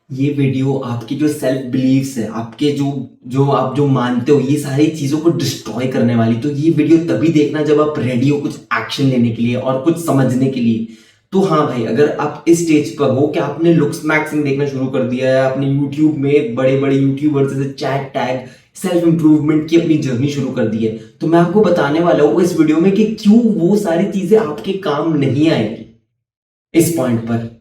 ये वीडियो आपकी जो सेल्फ बिलीव्स है, आपके जो जो आप जो मानते हो, ये सारी चीजों को डिस्ट्रॉय करने वाली। तो ये वीडियो तभी देखना जब आप रेडी हो कुछ एक्शन लेने के लिए और कुछ समझने के लिए। तो हाँ भाई, अगर आप इस स्टेज पर हो कि आपने लुक्स मैक्सिंग देखना शुरू कर दिया है, आपने यूट्यूब में बड़े बड़े यूट्यूबर्स जैसे चैट टैग सेल्फ इंप्रूवमेंट की अपनी जर्नी शुरू कर दी है, तो मैं आपको बताने वाला हूँ इस वीडियो में कि क्यों वो सारी चीजें आपके काम नहीं आएंगी। इस पॉइंट पर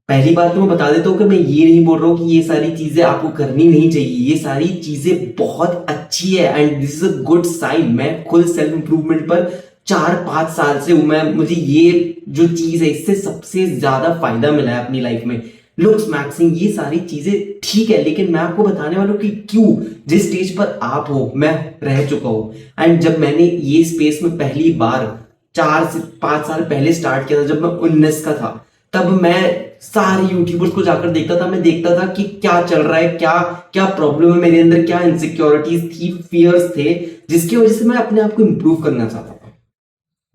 पहली बात तो मैं बता देता हूँ कि मैं ये नहीं बोल रहा हूँ कि ये सारी चीजें आपको करनी नहीं चाहिए। ये सारी चीजें बहुत अच्छी है and this is a good sign. मैं खुद सेल्फ इंप्रूवमेंट पर 4-5 साल से हूं। मैं मुझे ये जो चीज है इससे सबसे ज्यादा फायदा मिला है अपनी लाइफ में। लुक्स मैक्सिंग ये सारी चीजें ठीक है, लेकिन मैं आपको बताने वाला हूँ कि क्यों जिस स्टेज पर आप हो मैं रह चुका हूँ। एंड जब मैंने ये स्पेस में पहली बार 4 से 5 साल पहले स्टार्ट किया था, जब मैं 19 का था, तब मैं सारे यूट्यूबर्स को जाकर देखता था। मैं देखता था कि क्या चल रहा है, क्या क्या प्रॉब्लम है मेरे अंदर, क्या इनसिक्योरिटीज थी, फियर्स थे, जिसकी वजह से मैं अपने आप को इंप्रूव करना चाहता था।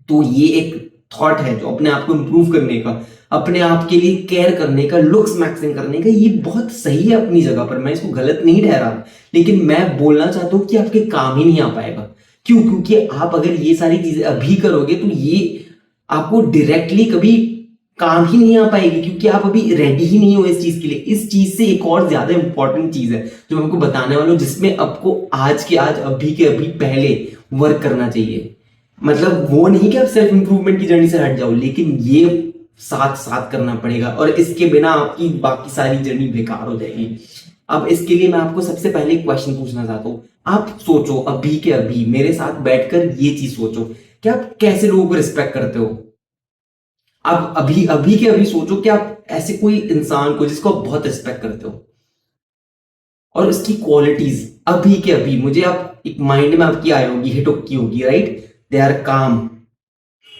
तो ये एक थॉट है जो अपने आप को इंप्रूव करने का, अपने आप के लिए केयर करने का, लुक्स मैक्सिंग करने का, ये बहुत सही है अपनी जगह पर। मैं इसको गलत नहीं ठहरा, लेकिन मैं बोलना चाहता हूं कि आपके काम ही नहीं आ पाएगा। क्यों? क्योंकि आप अगर ये सारी चीजें अभी करोगे तो ये आपको डायरेक्टली कभी काम ही नहीं आ पाएगी, क्योंकि आप अभी रेडी ही नहीं हो इस चीज के लिए। इस चीज से एक और ज्यादा इंपॉर्टेंट चीज है जो मैं आपको बताने वाला हूं, जिसमें आपको आज के आज, अभी के अभी पहले वर्क करना चाहिए। मतलब वो नहीं कि आप सेल्फ इंप्रूवमेंट की जर्नी से हट जाओ, लेकिन ये साथ साथ करना पड़ेगा और इसके बिना आपकी बाकी सारी जर्नी बेकार हो जाएगी। अब इसके लिए मैं आपको सबसे पहले एक क्वेश्चन पूछना चाहता हूं। आप सोचो, अभी के अभी मेरे साथ बैठकर ये चीज सोचो कि आप कैसे लोगों को रिस्पेक्ट करते हो। आप अभी अभी के अभी सोचो कि आप ऐसे कोई इंसान को जिसको आप बहुत रिस्पेक्ट करते हो और उसकी क्वालिटीज अभी के अभी मुझे आप एक माइंड में आपकी आई होगी, हिट की होगी, राइट? दे आर काम।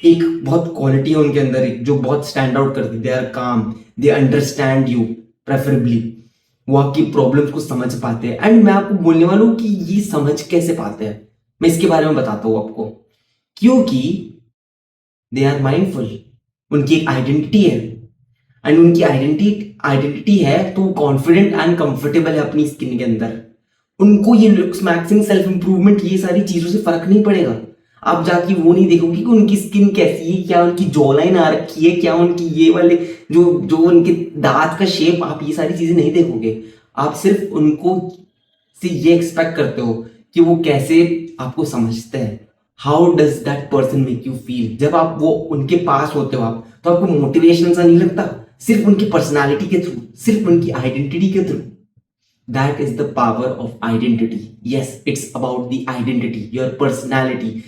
एक बहुत क्वालिटी है उनके अंदर, एक जो बहुत स्टैंड आउट करती है। दे आर काम, दे अंडरस्टैंड यू, प्रेफरेबली वो आपकी प्रॉब्लम्स को समझ पाते हैं। एंड मैं आपको बोलने वाला हूं कि ये समझ कैसे पाते हैं, मैं इसके बारे में बताता हूं आपको। क्योंकि दे आर माइंडफुल, उनकी एक आइडेंटिटी है। एंड उनकी आइडेंटिटी है तो कॉन्फिडेंट एंड कंफर्टेबल है अपनी स्किन के अंदर। उनको ये लुक्स मैक्सिंग, सेल्फ इंप्रूवमेंट, ये सारी चीजों से फर्क नहीं पड़ेगा। आप जाके वो नहीं देखोगे कि उनकी स्किन कैसी है, क्या उनकी जॉ लाइन आ रखी है, क्या उनकी ये वाले जो जो उनके दांत का शेप, आप ये सारी चीजें नहीं देखोगे। आप सिर्फ उनको से ये एक्सपेक्ट करते हो कि वो कैसे आपको समझते हैं। How does that person make you feel. जब आप वो उनके पास होते हो आप, तो आपको मोटिवेशन सा नहीं लगता, सिर्फ उनकी पर्सनालिटी के थ्रू, सिर्फ उनकी आइडेंटिटी के through. That is the power of identity. Yes, it's about the identity, your personality.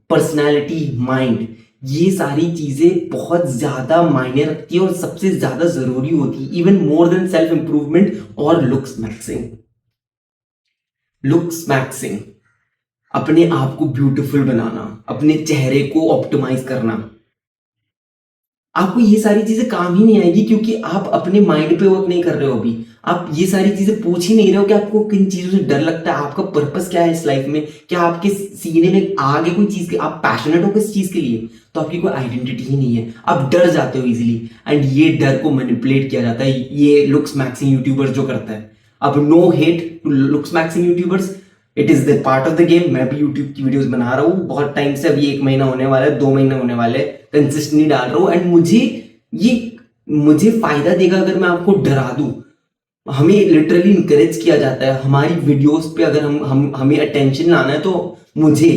Personality, mind, ये सारी चीजें बहुत ज्यादा मायने रखती है और सबसे ज्यादा जरूरी होती है, even more than self improvement और लुक्स मैक्सिंग। लुक्स मैक्सिंग, अपने आप को ब्यूटीफुल बनाना, अपने चेहरे को ऑप्टिमाइज करना, आपको ये सारी चीजें काम ही नहीं आएगी, क्योंकि आप अपने माइंड पे वर्क नहीं कर रहे हो अभी। आप ये सारी चीजें पूछ ही नहीं रहे हो कि आपको किन चीजों से डर लगता है, आपका पर्पस क्या है इस लाइफ में, क्या आपके सीने में आगे कोई चीज, आप पैशनेट हो किस चीज के लिए, तो आपकी कोई आइडेंटिटी ही नहीं है। आप डर जाते हो इजीली, एंड ये डर को मैनिपुलेट किया जाता है ये लुक्स मैक्सिंग यूट्यूबर्स जो करता है। अब no hate to looksmaxxing youtubers, it is the part of the game. मैं भी यूट्यूब की वीडियोस बना रहा हूँ बहुत टाइम से, अभी 1 महीना होने वाला है, 2 महीने होने वाले, कंसिस्टेंटली डाल रहा हूँ। एंड ये मुझे फायदा देगा अगर मैं आपको डरा दूं। हमें लिटरली इंकरेज किया जाता है हमारी वीडियोस पे, अगर हम हमें अटेंशन लाना है तो मुझे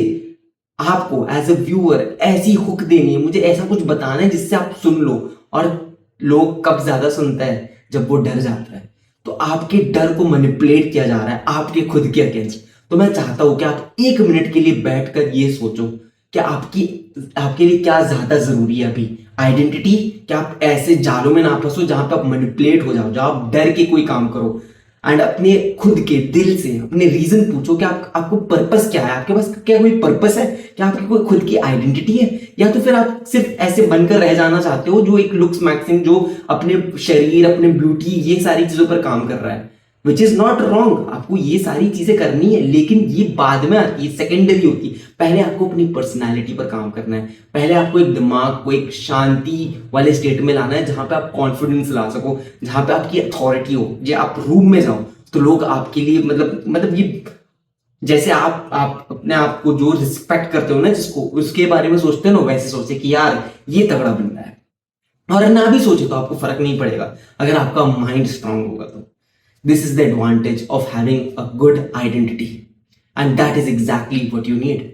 आपको एज अ व्यूअर ऐसी हुक देनी है, मुझे ऐसा कुछ बताना है जिससे आप सुन लो। और लोग कब ज्यादा सुनता है? जब वो डर जाता है। तो आपके डर को मैनिपुलेट किया जा रहा है आपके खुद के अगेंस्ट। तो मैं चाहता हूं कि आप 1 मिनट के लिए बैठकर ये सोचो कि आपके लिए क्या ज्यादा जरूरी है अभी। आइडेंटिटी, क्या आप ऐसे जालों में ना फंसो जहां पे आप मैनिपुलेट हो जाओ, जहां आप डर के कोई काम करो। एंड अपने खुद के दिल से अपने रीजन पूछो कि आपको पर्पस क्या है, आपके पास क्या कोई पर्पस है, क्या आपकी कोई खुद की आइडेंटिटी है, या तो फिर आप सिर्फ ऐसे बनकर रह जाना चाहते हो जो एक लुक्स मैक्सिंग, जो अपने शरीर, अपने ब्यूटी, ये सारी चीजों पर काम कर रहा है। Which is not wrong. आपको ये सारी चीजें करनी है, लेकिन ये बाद में आती है, सेकेंडरी होती है। पहले आपको अपनी पर्सनालिटी पर काम करना है। पहले आपको एक दिमाग को एक शांति वाले स्टेट में लाना है, जहां पे आप कॉन्फिडेंस ला सको, जहां पे आपकी अथॉरिटी हो। जो आप रूम में जाओ तो लोग आपके लिए मतलब ये जैसे आप अपने आप को जो रिस्पेक्ट करते हो ना, जिसको उसके बारे में सोचते हो ना, वैसे सोचे कि यार ये तगड़ा बंदा है। और ना भी सोचे तो आपको फर्क नहीं पड़ेगा, अगर आपका माइंड स्ट्रांग होगा तो। This is the advantage of having a good identity, and that is exactly what you need.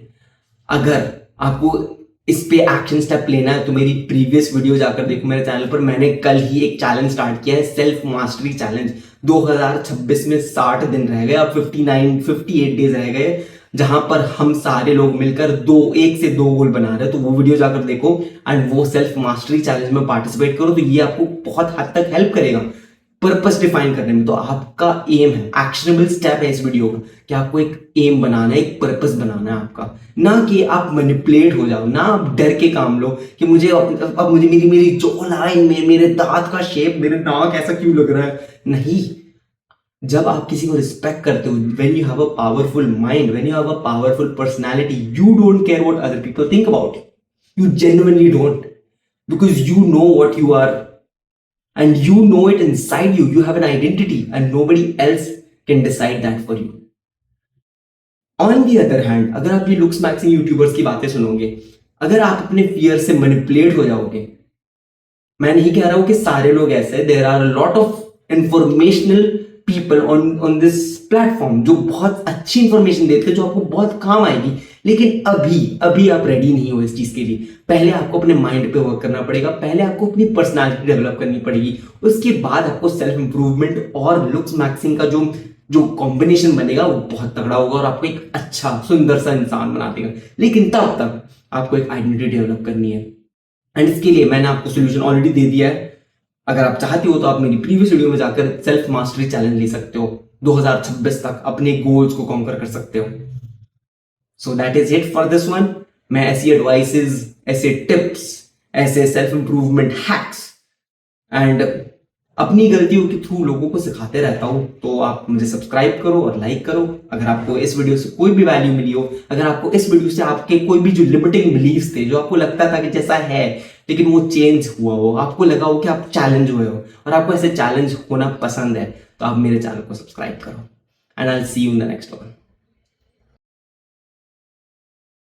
अगर आपको इस पे एक्शन स्टेप लेना है तो मेरी प्रीवियस वीडियो जाकर देखो मेरे चैनल पर। मैंने कल ही एक चैलेंज स्टार्ट किया है, सेल्फ मास्टरी चैलेंज। 2026 में 60 दिन रह गए, अब 58 डेज रह गए, जहां पर हम सारे लोग मिलकर 1 से 2 गोल बना रहे हैं। तो वो वीडियो जाकर देखो एंड वो सेल्फ मास्टरी चैलेंज में पार्टिसिपेट करो। तो ये आपको बहुत हद तक हेल्प करेगा पर्पस डिफाइन करने में। तो आपका एम है, एक्शनेबल स्टेप है इस वीडियो का, कि आपको एक एम बनाना है, एक पर्पस बनाना है आपका। ना कि आप मैनिपुलेट हो जाओ, ना आप डर के काम लो कि मुझे अब मुझे मेरी जॉ लाइन में मेरे दांत का शेप, मेरे नाक ऐसा क्यों लग रहा है। नहीं, जब आप किसी को रिस्पेक्ट करते हो, when you have a powerful mind, when you have a powerful personality, you don't care what other people think about you. You genuinely don't, because you know what you are and you know it inside you. You have an identity and nobody else can decide that for you. On the other hand, अगर आप ये looks maxing YouTubers की बातें सुनोगे, अगर आप अपने fear से मैनिपुलेट हो जाओगे, मैं नहीं कह रहा हूं कि सारे लोग ऐसे, there are lot of informational people on this platform जो बहुत अच्छी इंफॉर्मेशन देते हैं, जो आपको बहुत काम आएगी। लेकिन अभी आप रेडी नहीं हो इस चीज के लिए। पहले आपको अपने माइंड पे वर्क करना पड़ेगा, पहले आपको अपनी पर्सनालिटी डेवलप करनी पड़ेगी, उसके बाद आपको सेल्फ इंप्रूवमेंट और लुक्स मैक्सिंग का जो कॉम्बिनेशन बनेगा वो बहुत तगड़ा होगा और आपको एक अच्छा सुंदर सा इंसान बना देगा। लेकिन तब तक आपको एक आइडेंटिटी डेवलप करनी है, एंड इसके लिए मैंने आपको सोल्यूशन ऑलरेडी दे दिया है। अगर आप चाहते हो तो आप मेरी प्रीवियस वीडियो में जाकर सेल्फ मास्टरी चैलेंज ले सकते हो, 2026 तक अपने गोल्स को कॉन्कर कर सकते हो। So that is it for this one. मैं ऐसी एडवाइसेस, ऐसे टिप्स, ऐसे सेल्फ इंप्रूवमेंट हैक्स एंड अपनी गलतियों के थ्रू लोगों को सिखाते रहता हूं। तो आप मुझे सब्सक्राइब करो और लाइक करो। अगर आपको इस वीडियो से कोई भी वैल्यू मिली हो, अगर आपको इस वीडियो से आपके कोई भी जो लिमिटिंग बिलीव्स थे, जो आपको लगता था कि जैसा है लेकिन वो चेंज हुआ हो, आपको लगा हो कि आप चैलेंज हुए हो और आपको ऐसे चैलेंज होना पसंद है, तो आप मेरे चैनल को सब्सक्राइब करो and I will see you in the next one.